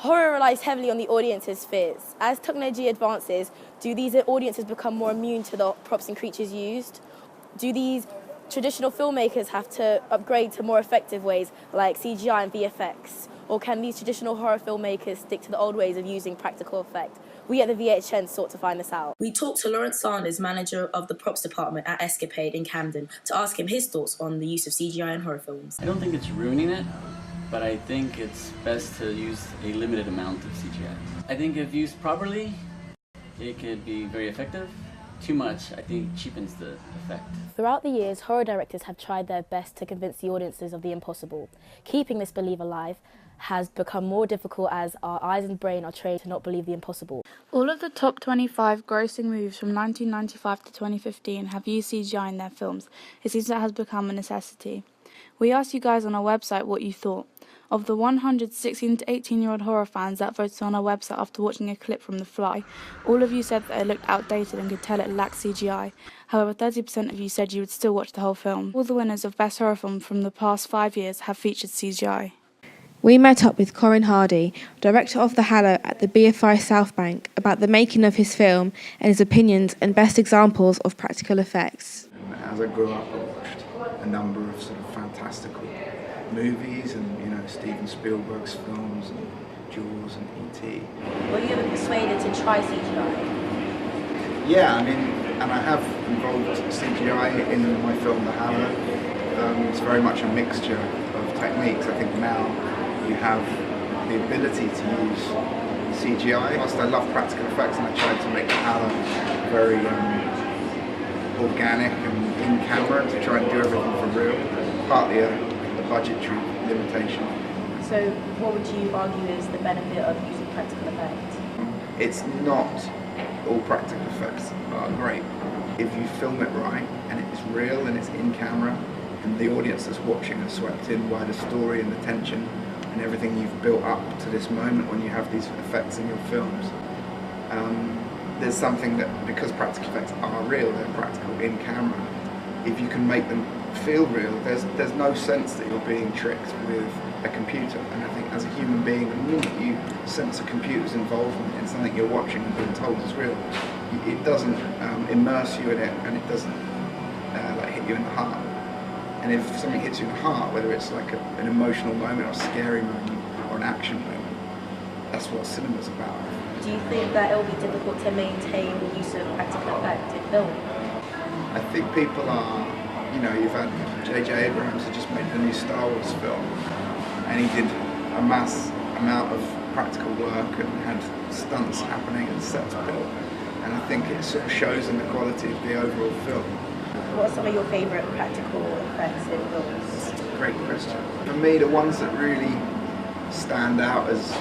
Horror relies heavily on the audience's fears. As technology advances, do these audiences become more immune to the props and creatures used? Do these traditional filmmakers have to upgrade to more effective ways like CGI and VFX? Or can these traditional horror filmmakers stick to the old ways of using practical effect? We at the VHN sought to find this out. We talked to Lawrence Sanders, manager of the props department at Escapade in Camden, to ask him his thoughts on the use of CGI in horror films. I don't think it's ruining it, but I think it's best to use a limited amount of CGI. I think if used properly, it could be very effective. Too much, I think, cheapens the effect. Throughout the years, horror directors have tried their best to convince the audiences of the impossible. Keeping this belief alive has become more difficult as our eyes and brain are trained to not believe the impossible. All of the top 25 grossing movies from 1995 to 2015 have used CGI in their films. It seems that has become a necessity. We asked you guys on our website what you thought. Of the 100 16 to 18-year-old horror fans that voted on our website after watching a clip from The Fly, all of you said that it looked outdated and could tell it lacked CGI. However, 30% of you said you would still watch the whole film. All the winners of Best Horror Film from the past 5 years have featured CGI. We met up with Corin Hardy, director of The Hallow at the BFI South Bank, about the making of his film and his opinions and best examples of practical effects. As I grew up, I watched a number of sort of fantastical movies and, Steven Spielberg's films and Jaws and E.T. Were you ever persuaded to try CGI? Yeah, and I have involved CGI in my film The Hallow. It's very much a mixture of techniques. I think now you have the ability to use CGI. Whilst I love practical effects and I tried to make The Hallow very organic and in camera to try and do everything for real, partly a budgetary limitation. So what would you argue is the benefit of using practical effects? It's not all practical effects are great. If you film it right and it's real and it's in camera and the audience that's watching is swept in by the story and the tension and everything you've built up to this moment when you have these effects in your films, there's something that, because practical effects are real, they're practical in camera, if you can make them feel real, there's no sense that you're being tricked with a computer. And I think as a human being, the minute you sense a computer's involvement in something you're watching and being told is real, it doesn't immerse you in it, and it doesn't hit you in the heart. And if something hits you in the heart, whether it's like an emotional moment or a scary moment or an action moment, that's what cinema's about. Do you think that it will be difficult to maintain the use of practical effects in film? I think people are, you've had J.J. Abrams who just made the new Star Wars film, and he did a mass amount of practical work and had stunts happening and sets built, and I think it sort of shows in the quality of the overall film. What are some of your favourite practical effects in films? Great question. For me, the ones that really stand out as,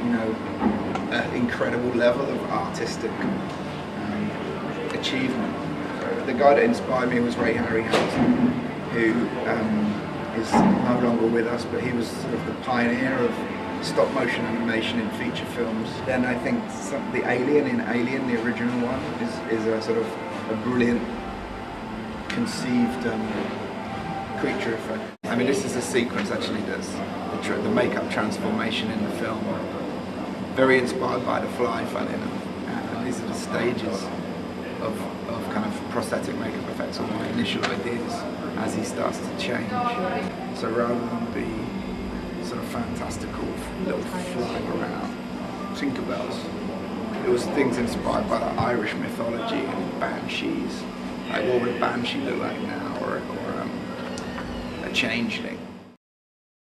an incredible level of artistic achievement. The guy that inspired me was Ray Harryhausen, who is no longer with us, but he was sort of the pioneer of stop motion animation in feature films. Then I think the Alien in Alien, the original one, is a sort of a brilliant conceived creature effect. This is a sequence actually that's the makeup transformation in the film. Very inspired by The Fly, funny enough. And these are the stages of kind of prosthetic makeup effects, or my initial ideas as he starts to change. So rather than the sort of fantastical little flying around Tinkerbells, it was things inspired by the Irish mythology and banshees. Like what would a banshee look like now, or a changeling?